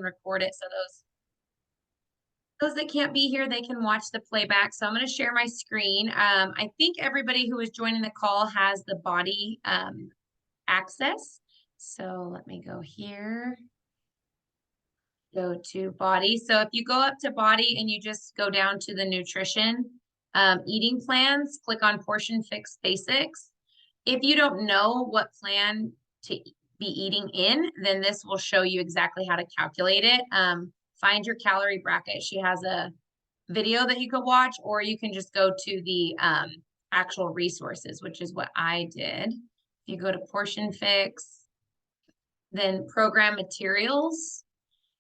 record it. So those that can't be here, they can watch the playback. So I'm going to share my screen. I think everybody who is joining the call has the body access. So let me go here. Go to body. So if you go up to body and you just go down to the nutrition, eating plans, click on portion fix basics. If you don't know what plan to be eating in, then this will show you exactly how to calculate it. Find your calorie bracket. She has a video that you could watch, or you can just go to the actual resources, which is what I did. If you go to portion fix, then program materials,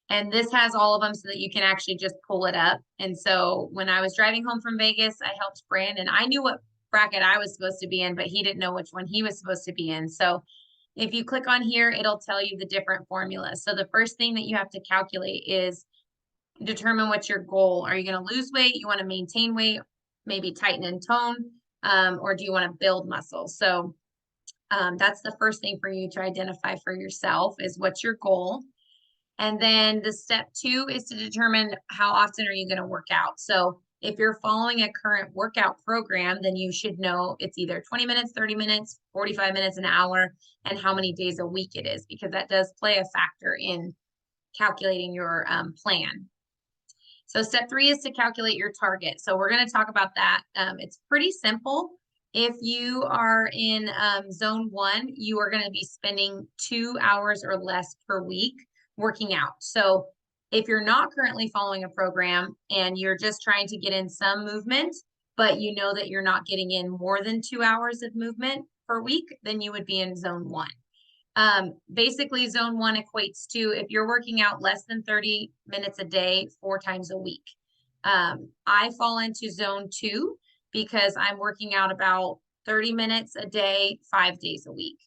and this has all of them so that you can actually just pull it up. And so when I was driving home from Vegas, I helped Brandon. I knew what bracket I was supposed to be in, but he didn't know which one he was supposed to be in. So if you click on here, it'll tell you the different formulas. So the first thing that you have to calculate is determine what's your goal. Are you going to lose weight? You want to maintain weight, maybe tighten and tone, or do you want to build muscle? So that's the first thing for you to identify for yourself is what's your goal. And then the step 2 is to determine how often are you going to work out. So if you're following a current workout program, then you should know it's either 20 minutes, 30 minutes, 45 minutes, an hour, and how many days a week it is, because that does play a factor in calculating your plan. So step 3 is to calculate your target. So we're going to talk about that. It's pretty simple. If you are in zone 1, you are going to be spending 2 hours or less per week working out. So if you're not currently following a program and you're just trying to get in some movement, but you know that you're not getting in more than 2 hours of movement per week, then you would be in zone 1. Basically, zone 1 equates to if you're working out less than 30 minutes a day, 4 times a week. I fall into zone 2 because I'm working out about 30 minutes a day, 5 days a week.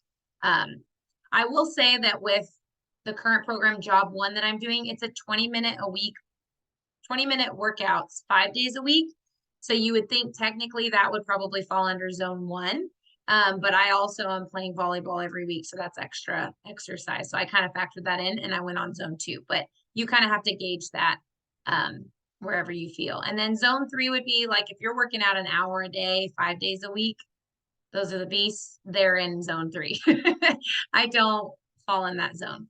I will say that with the current program, job 1 that I'm doing, it's a 20-minute a week, 20-minute workouts, 5 days a week. So you would think technically that would probably fall under zone 1. But I also am playing volleyball every week, so that's extra exercise. So I kind of factored that in and I went on zone 2, but you kind of have to gauge that wherever you feel. And then zone 3 would be like if you're working out an hour a day, 5 days a week, those are the beasts, they're in zone 3. I don't fall in that zone,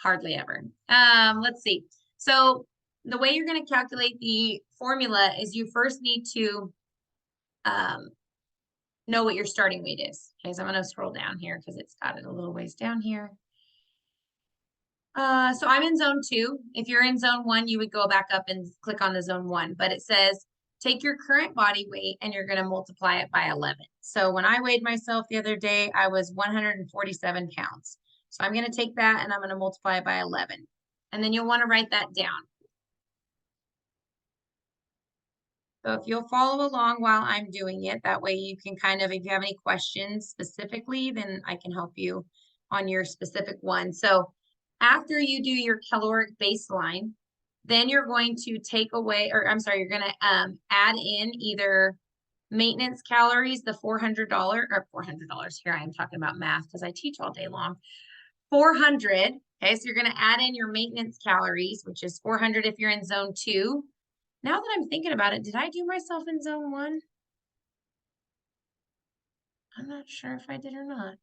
hardly ever. Let's see. So the way you're going to calculate the formula is you first need to know what your starting weight is. Okay, so I'm going to scroll down here because it's got it a little ways down here. So I'm in zone 2. If you're in zone 1, you would go back up and click on the zone 1, but it says take your current body weight and you're going to multiply it by 11. So when I weighed myself the other day, I was 147 pounds. So I'm going to take that and I'm going to multiply it by 11. And then you'll want to write that down. So if you'll follow along while I'm doing it, that way you can kind of, if you have any questions specifically, then I can help you on your specific one. So after you do your caloric baseline, then you're going to take away, or I'm sorry, you're going to add in either maintenance calories, the $400 or $400. Here I am talking about math because I teach all day long. 400. Okay, so you're going to add in your maintenance calories, which is 400 if you're in zone 2. Now that I'm thinking about it, did I do myself in zone 1? I'm not sure if I did or not.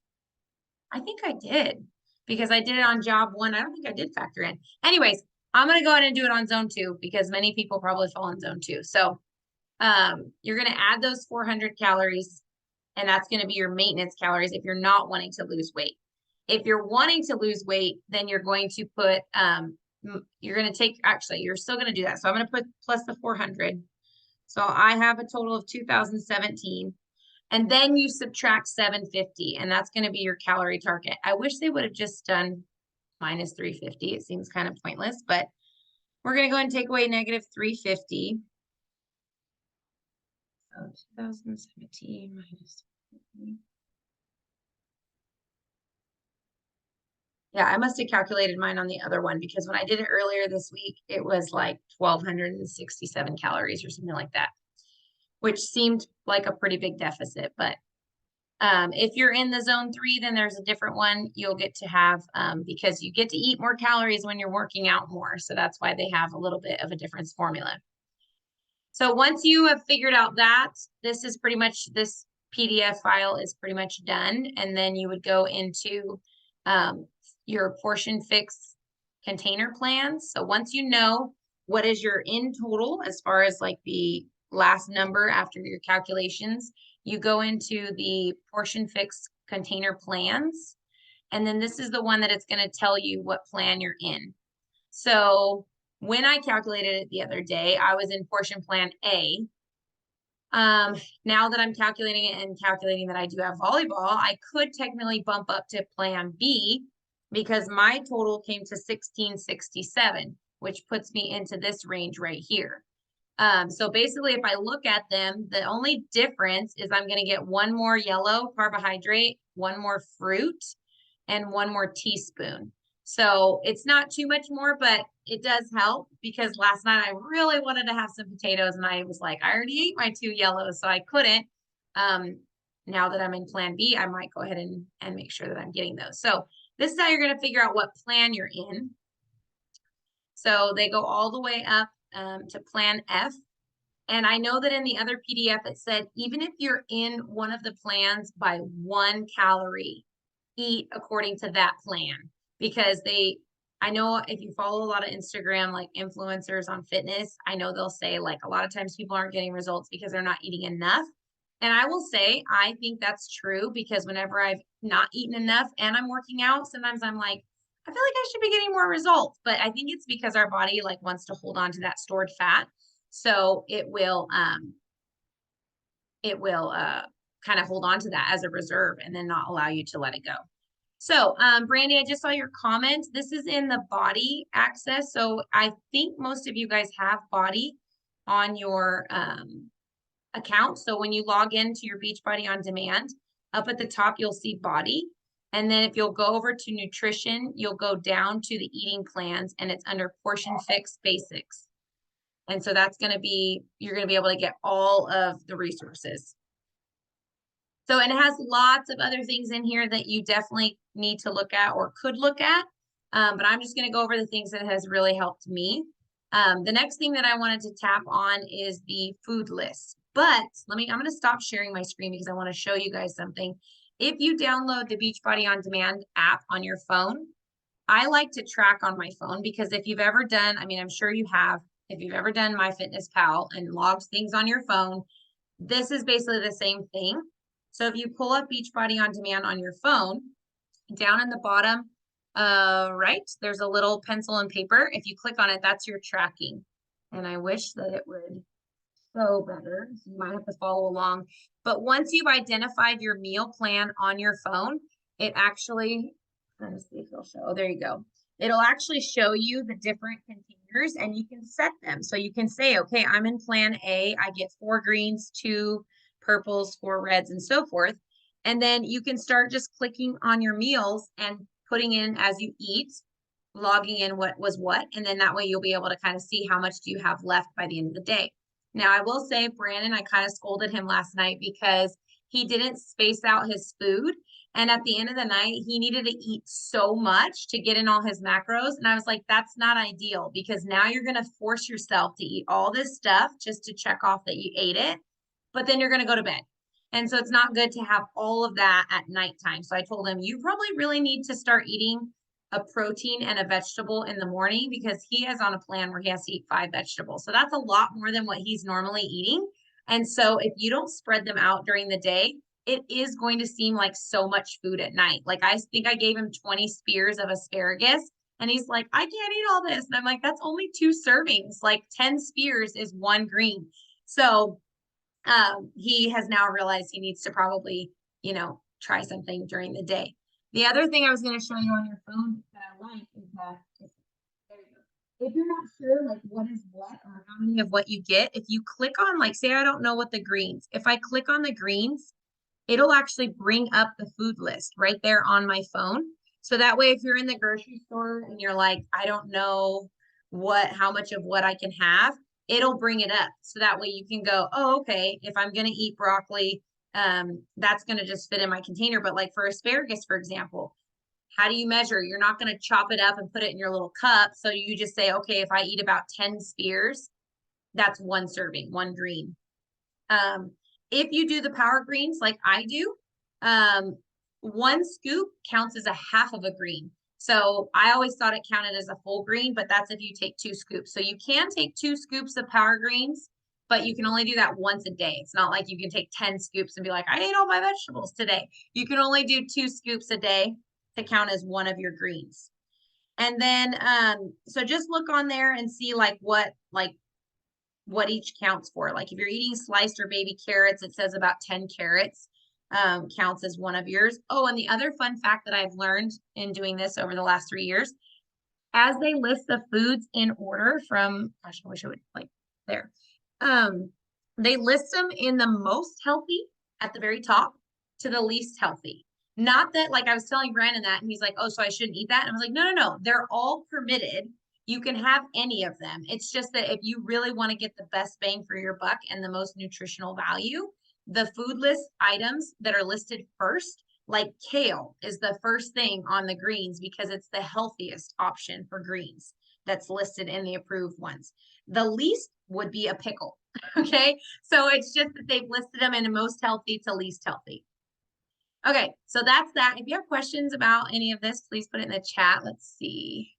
I think I did because I did it on job 1. I don't think I did factor in. Anyways, I'm going to go ahead and do it on zone 2 because many people probably fall in zone 2. So you're going to add those 400 calories, and that's going to be your maintenance calories if you're not wanting to lose weight. If you're wanting to lose weight, then you're going to put you're going to take, actually, you're still going to do that. So I'm going to put plus the 400. So I have a total of 2017. And then you subtract 750, and that's going to be your calorie target. I wish they would have just done minus 350. It seems kind of pointless, but we're going to go ahead and take away negative 350. So 2017 minus 350. Yeah, I must have calculated mine on the other one because when I did it earlier this week, it was like 1,267 calories or something like that, which seemed like a pretty big deficit. But If you're in the zone 3, then there's a different one you'll get to have because you get to eat more calories when you're working out more. So that's why they have a little bit of a different formula. So once you have figured out that, this is pretty much, this PDF file is pretty much done. And then you would go into your portion fix container plans. So once you know what is your in total as far as like the last number after your calculations, you go into the portion fix container plans. And then this is the one that it's going to tell you what plan you're in. So when I calculated it the other day, I was in portion plan A. Now that I'm calculating it and calculating that I do have volleyball, I could technically bump up to plan B because my total came to 1667, which puts me into this range right here. So basically, if I look at them, the only difference is I'm going to get one more yellow carbohydrate, one more fruit, and one more teaspoon. So it's not too much more, but it does help because last night I really wanted to have some potatoes and I was like, I already ate my 2 yellows, so I couldn't. Now that I'm in plan B, I might go ahead and make sure that I'm getting those. So this is how you're going to figure out what plan you're in. So they go all the way up to plan F. And I know that in the other PDF, it said, even if you're in one of the plans by 1 calorie, eat according to that plan. Because I know if you follow a lot of Instagram, like influencers on fitness, I know they'll say like a lot of times people aren't getting results because they're not eating enough. And I will say, I think that's true because whenever I've not eaten enough and I'm working out, sometimes I'm like, I feel like I should be getting more results. But I think it's because our body like wants to hold on to that stored fat. So it will kind of hold on to that as a reserve and then not allow you to let it go. So, Brandy, I just saw your comment. This is in the body access. So I think most of you guys have body on your account. So when you log into your Beachbody On Demand, up at the top, you'll see body. And then if you'll go over to nutrition, you'll go down to the eating plans and it's under portion fix basics. And so that's going to be, you're going to be able to get all of the resources. So, and it has lots of other things in here that you definitely need to look at or could look at. But I'm just going to go over the things that has really helped me. The next thing that I wanted to tap on is the food list. But I'm going to stop sharing my screen because I want to show you guys something. If you download the Beachbody On Demand app on your phone, I like to track on my phone because if you've ever done, I mean, I'm sure you have, if you've ever done MyFitnessPal and logged things on your phone, this is basically the same thing. So if you pull up Beachbody On Demand on your phone, down in the bottom right, there's a little pencil and paper. If you click on it, that's your tracking. And I wish that it would show better. So you might have to follow along. But once you've identified your meal plan on your phone, it actually, let me see if it'll show. Oh, there you go. It'll actually show you the different containers and you can set them. So you can say, okay, I'm in plan A. I get 4 greens, 2 purples, 4 reds, and so forth. And then you can start just clicking on your meals and putting in as you eat, logging in what was what. And then that way you'll be able to kind of see how much do you have left by the end of the day. Now, I will say, Brandon, I kind of scolded him last night because he didn't space out his food. And at the end of the night, he needed to eat so much to get in all his macros. And I was like, that's not ideal because now you're going to force yourself to eat all this stuff just to check off that you ate it. But then you're going to go to bed. And so it's not good to have all of that at nighttime. So I told him, you probably really need to start eating a protein and a vegetable in the morning because he is on a plan where he has to eat 5 vegetables. So that's a lot more than what he's normally eating. And so if you don't spread them out during the day, it is going to seem like so much food at night. Like I think I gave him 20 spears of asparagus and he's like, I can't eat all this. And I'm like, that's only 2 servings. Like 10 spears is 1 green. So he has now realized he needs to probably, try something during the day. The other thing I was going to show you on your phone that I like is that if you're not sure like what is what or how many of what you get, if you click on like, say, I don't know what the greens, if I click on the greens, it'll actually bring up the food list right there on my phone. So that way, if you're in the grocery store and you're like, I don't know how much of what I can have, it'll bring it up. So that way you can go, oh, okay, if I'm going to eat broccoli, that's going to just fit in my container. But like for asparagus, for example, how do you measure? You're not going to chop it up and put it in your little cup. So you just say, okay, if I eat about 10 spears, that's one serving, one green. If you do the power greens like I do, one scoop counts as a half of a green. So I always thought it counted as a full green, but that's if you take 2 scoops. So you can take 2 scoops of power greens, but you can only do that once a day. It's not like you can take 10 scoops and be like, I ate all my vegetables today. You can only do 2 scoops a day to count as one of your greens. And then, so just look on there and see like what each counts for. Like if you're eating sliced or baby carrots, it says about 10 carrots counts as one of yours. Oh, and the other fun fact that I've learned in doing this over the last 3 years, as they list the foods in order from, gosh, I wish I would like there. They list them in the most healthy at the very top to the least healthy. Not that, like I was telling Brandon that, and he's like, oh, so I shouldn't eat that. And I was like, no, they're all permitted. You can have any of them. It's just that if you really want to get the best bang for your buck and the most nutritional value, the food list items that are listed first, like kale, is the first thing on the greens because it's the healthiest option for greens that's listed in the approved ones. The least would be a pickle. Okay. So it's just that they've listed them in the most healthy to least healthy. Okay. So that's that. If you have questions about any of this, please put it in the chat. Let's see.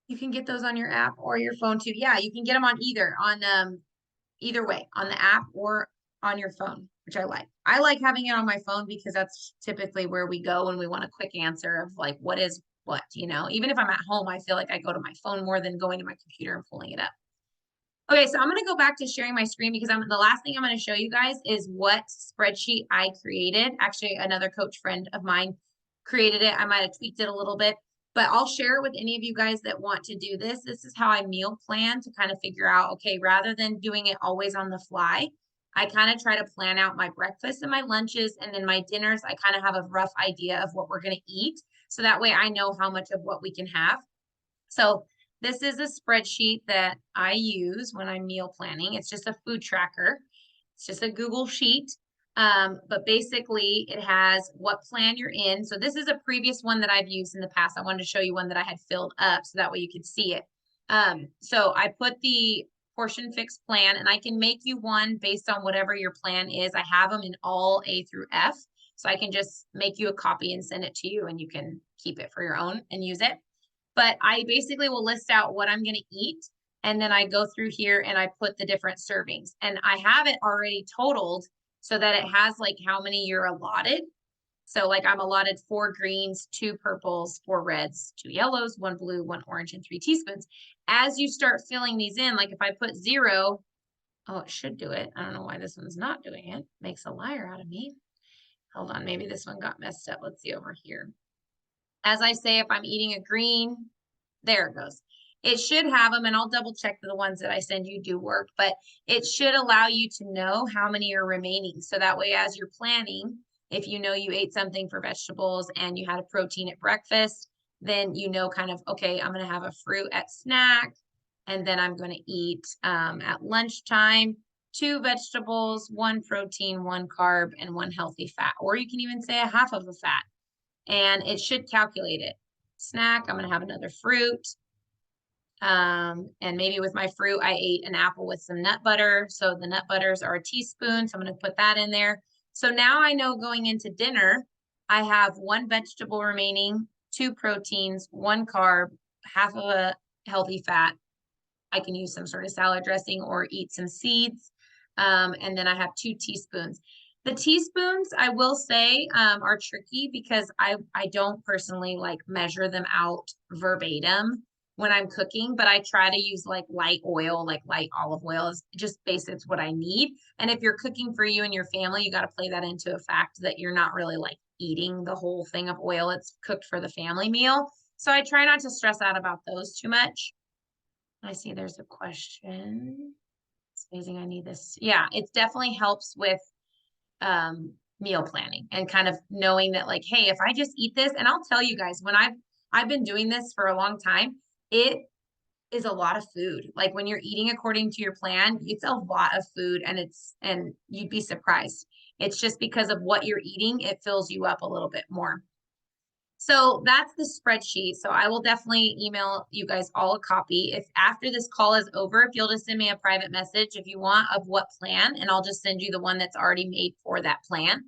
You can get those on your app or your phone too. Yeah, you can get them on either way, on the app or on your phone, which I like. I like having it on my phone because that's typically where we go when we want a quick answer of like what is what, Even if I'm at home, I feel like I go to my phone more than going to my computer and pulling it up. Okay, so I'm going to go back to sharing my screen because the last thing I'm going to show you guys is what spreadsheet I created. Actually, another coach friend of mine created it. I might have tweaked it a little bit, but I'll share it with any of you guys that want to do this. This is how I meal plan to kind of figure out, okay, rather than doing it always on the fly, I kind of try to plan out my breakfast and my lunches, and then my dinners. I kind of have a rough idea of what we're going to eat. So that way I know how much of what we can have. So this is a spreadsheet that I use when I'm meal planning. It's just a food tracker. It's just a Google sheet. But basically it has what plan you're in. So this is a previous one that I've used in the past. I wanted to show you one that I had filled up so that way you could see it. So I put the portion fix plan, and I can make you one based on whatever your plan is. I have them in all A through F. So I can just make you a copy and send it to you, and you can keep it for your own and use it. But I basically will list out what I'm going to eat. And then I go through here and I put the different servings, and I have it already totaled so that it has like how many you're allotted. So like I'm allotted 4 greens, 2 purples, 4 reds, 2 yellows, 1 blue, 1 orange, and 3 teaspoons. As you start filling these in, like if I put 0, oh, it should do it. I don't know why this one's not doing it. Makes a liar out of me. Hold on, maybe this one got messed up. Let's see over here. As I say, if I'm eating a green, there it goes. It should have them, and I'll double check that the ones that I send you do work, but it should allow you to know how many are remaining. So that way, as you're planning, if you know you ate something for vegetables and you had a protein at breakfast, then you know kind of, okay, I'm going to have a fruit at snack, and then I'm going to eat at lunchtime, 2 vegetables, 1 protein, 1 carb, and 1 healthy fat. Or you can even say a half of a fat, and it should calculate it. Snack, I'm going to have another fruit. And maybe with my fruit, I ate an apple with some nut butter. So the nut butters are a teaspoon. So I'm going to put that in there. So now I know going into dinner, I have 1 vegetable remaining, 2 proteins, 1 carb, half of a healthy fat. I can use some sort of salad dressing or eat some seeds. And then I have 2 teaspoons. The teaspoons, I will say, are tricky because I don't personally like measure them out verbatim when I'm cooking, but I try to use like light oil, like light olive oil is just basically what I need. And if you're cooking for you and your family, you got to play that into a fact that you're not really like eating the whole thing of oil. It's cooked for the family meal. So I try not to stress out about those too much. I see there's a question. It's amazing. I need this. Yeah, it definitely helps with meal planning and kind of knowing that like, hey, if I just eat this, and I'll tell you guys, when I've been doing this for a long time, it is a lot of food. Like when you're eating according to your plan, it's a lot of food, and you'd be surprised. It's just because of what you're eating, it fills you up a little bit more. So that's the spreadsheet. So I will definitely email you guys all a copy. If after this call is over, if you'll just send me a private message if you want of what plan, and I'll just send you the one that's already made for that plan.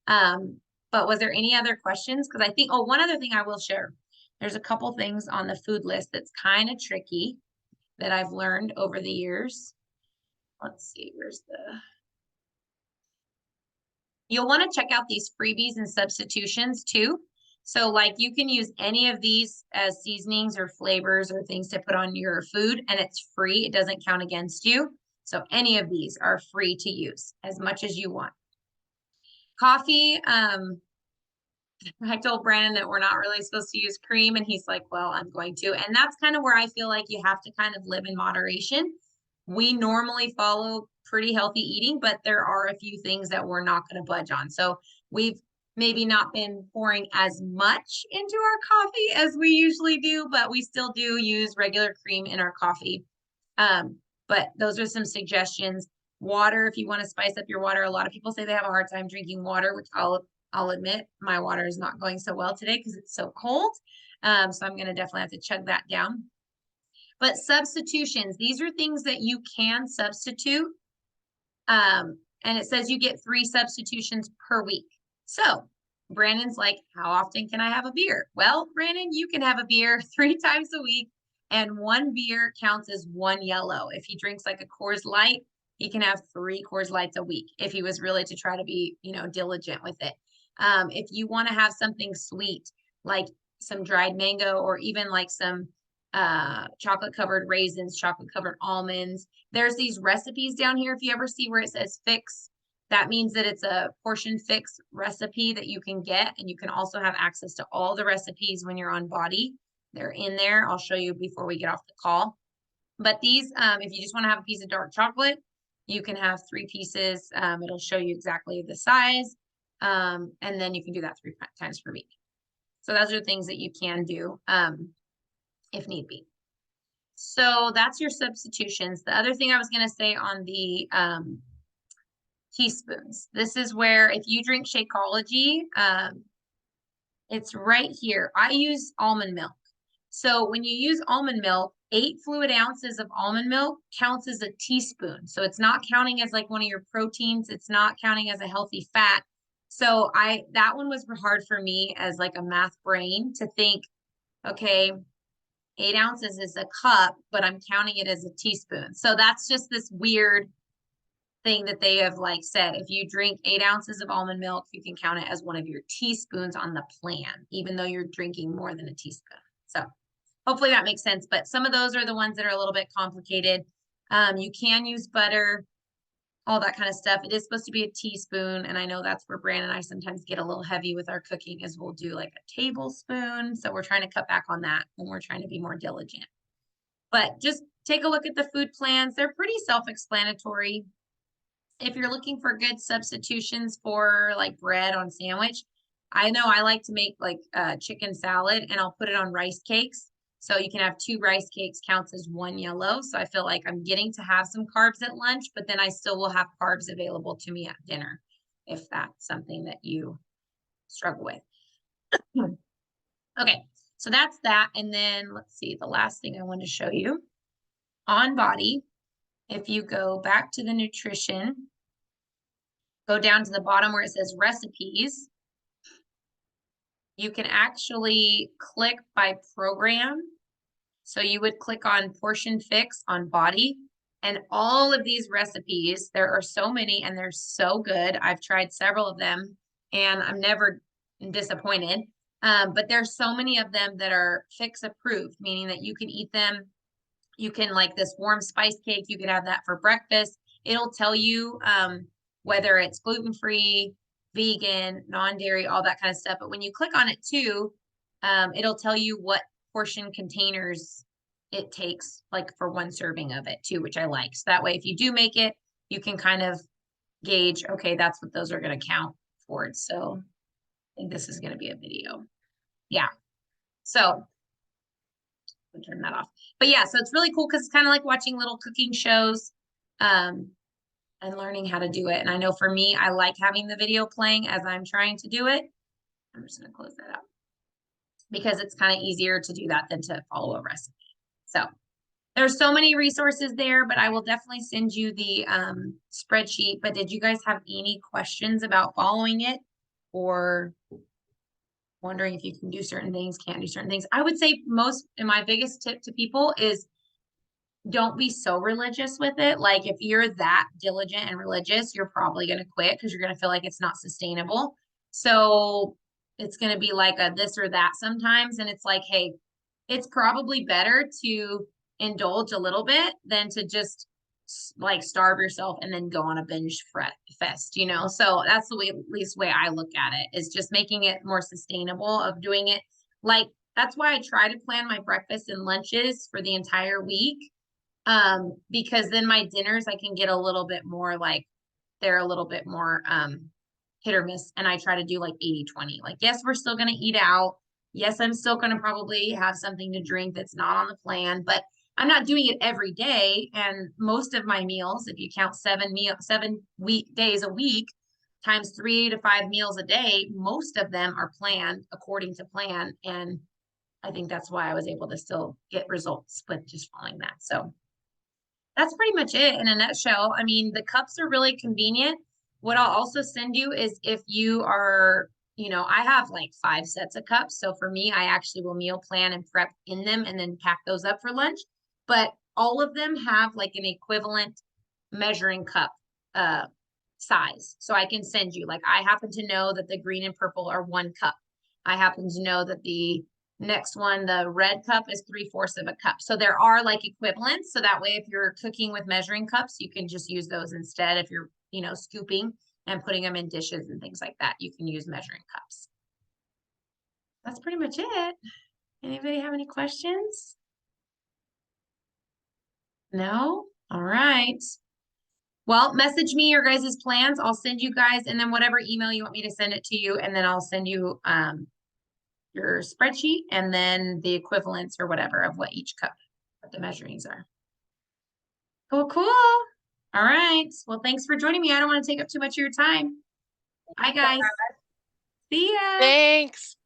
But was there any other questions? Because I think, oh, one other thing I will share. There's a couple things on the food list that's kind of tricky that I've learned over the years. Let's see, where's the... You'll want to check out these freebies and substitutions too. So like you can use any of these as seasonings or flavors or things to put on your food, and it's free. It doesn't count against you. So any of these are free to use as much as you want. Coffee, I told Brandon that we're not really supposed to use cream, and he's like, well, I'm going to. And that's kind of where I feel like you have to kind of live in moderation. We normally follow pretty healthy eating, but there are a few things that we're not going to budge on. So we've maybe not been pouring as much into our coffee as we usually do, but we still do use regular cream in our coffee. But those are some suggestions. Water, if you want to spice up your water, a lot of people say they have a hard time drinking water, which I'll admit my water is not going so well today because it's so cold. So I'm going to definitely have to chug that down. But substitutions, these are things that you can substitute. And it says you get 3 substitutions per week. So Brandon's like, how often can I have a beer? Well, Brandon, you can have a beer 3 times a week, and 1 beer counts as 1 yellow. If he drinks like a Coors Light, he can have 3 Coors Lights a week if he was really to try to be, diligent with it. If you want to have something sweet, like some dried mango or even like some chocolate covered raisins, chocolate covered almonds. There's these recipes down here. If you ever see where it says fix, that means that it's a portion fix recipe that you can get. And you can also have access to all the recipes when you're on Body. They're in there. I'll show you before we get off the call. But these, if you just want to have a piece of dark chocolate, you can have 3 pieces. It'll show you exactly the size. And then you can do that 3 times per week. So those are things that you can do. If need be. So that's your substitutions. The other thing I was going to say on the teaspoons, this is where if you drink Shakeology, it's right here. I use almond milk. So when you use almond milk, 8 fluid ounces of almond milk counts as a teaspoon. So it's not counting as like one of your proteins. It's not counting as a healthy fat. So that one was hard for me as like a math brain to think, okay, 8 ounces is a cup, but I'm counting it as a teaspoon. So that's just this weird thing that they have like said. If you drink 8 ounces of almond milk, you can count it as one of your teaspoons on the plan, even though you're drinking more than a teaspoon. So hopefully that makes sense. But some of those are the ones that are a little bit complicated. You can use butter, all that kind of stuff. It is supposed to be a teaspoon. And I know that's where Brandon and I sometimes get a little heavy with our cooking is we'll do like a tablespoon. So we're trying to cut back on that when we're trying to be more diligent. But just take a look at the food plans. They're pretty self-explanatory. If you're looking for good substitutions for like bread on sandwich, I know I like to make like chicken salad and I'll put it on rice cakes. So you can have 2 rice cakes counts as 1 yellow. So I feel like I'm getting to have some carbs at lunch, but then I still will have carbs available to me at dinner if that's something that you struggle with. Okay, so that's that. And then let's see, the last thing I want to show you on Body, if you go back to the nutrition, go down to the bottom where it says recipes, you can actually click by program. So you would click on portion fix on Body, and all of these recipes, there are so many and they're so good. I've tried several of them and I'm never disappointed. But there's so many of them that are fix approved, meaning that you can eat them. You can like this warm spice cake, you could have that for breakfast. It'll tell you whether it's gluten-free, vegan, non-dairy, all that kind of stuff. But when you click on it too, it'll tell you what portion containers it takes like for 1 serving of it too, which I like. So that way, if you do make it, you can kind of gauge, okay, that's what those are going to count towards. So I think this is going to be a video. Yeah. So I'll turn that off. But yeah, so it's really cool because it's kind of like watching little cooking shows. And and learning how to do it. And I know for me, I like having the video playing as I'm trying to do it. I'm just going to close that up because it's kind of easier to do that than to follow a recipe. So there's so many resources there, but I will definitely send you the spreadsheet. But did you guys have any questions about following it or wondering if you can do certain things, can't do certain things? I would say my biggest tip to people is don't be so religious with it. Like if you're that diligent and religious, you're probably going to quit because you're going to feel like it's not sustainable. So it's going to be like a this or that sometimes. And it's like, hey, it's probably better to indulge a little bit than to just like starve yourself and then go on a binge fest, you know? So that's the way, at least way I look at it, is just making it more sustainable of doing it. Like that's why I try to plan my breakfast and lunches for the entire week. Because then my dinners I can get a little bit more like they're a little bit more hit or miss. And I try to do like 80-20. Like, yes, we're still gonna eat out. Yes, I'm still gonna probably have something to drink that's not on the plan, but I'm not doing it every day. And most of my meals, if you count 7 week days a week, times 3 to 5 meals a day, most of them are planned according to plan. And I think that's why I was able to still get results with just following that. So that's pretty much it in a nutshell. I mean, the cups are really convenient. What I'll also send you is if you are, I have like 5 sets of cups. So for me, I actually will meal plan and prep in them and then pack those up for lunch. But all of them have like an equivalent measuring cup size. So I can send you, like, I happen to know that the green and purple are 1 cup. I happen to know that the next one, the red cup, is 3/4 of a cup. So there are like equivalents. So that way, if you're cooking with measuring cups, you can just use those instead. If you're, scooping and putting them in dishes and things like that, you can use measuring cups. That's pretty much it. Anybody have any questions? No? All right. Well, message me your guys' plans. I'll send you guys, and then whatever email you want me to send it to you, and then I'll send you your spreadsheet and then the equivalents or whatever of what each cup, what the measurings are. Cool, cool. All right. Well, thanks for joining me. I don't want to take up too much of your time. Bye, guys. See ya. Thanks.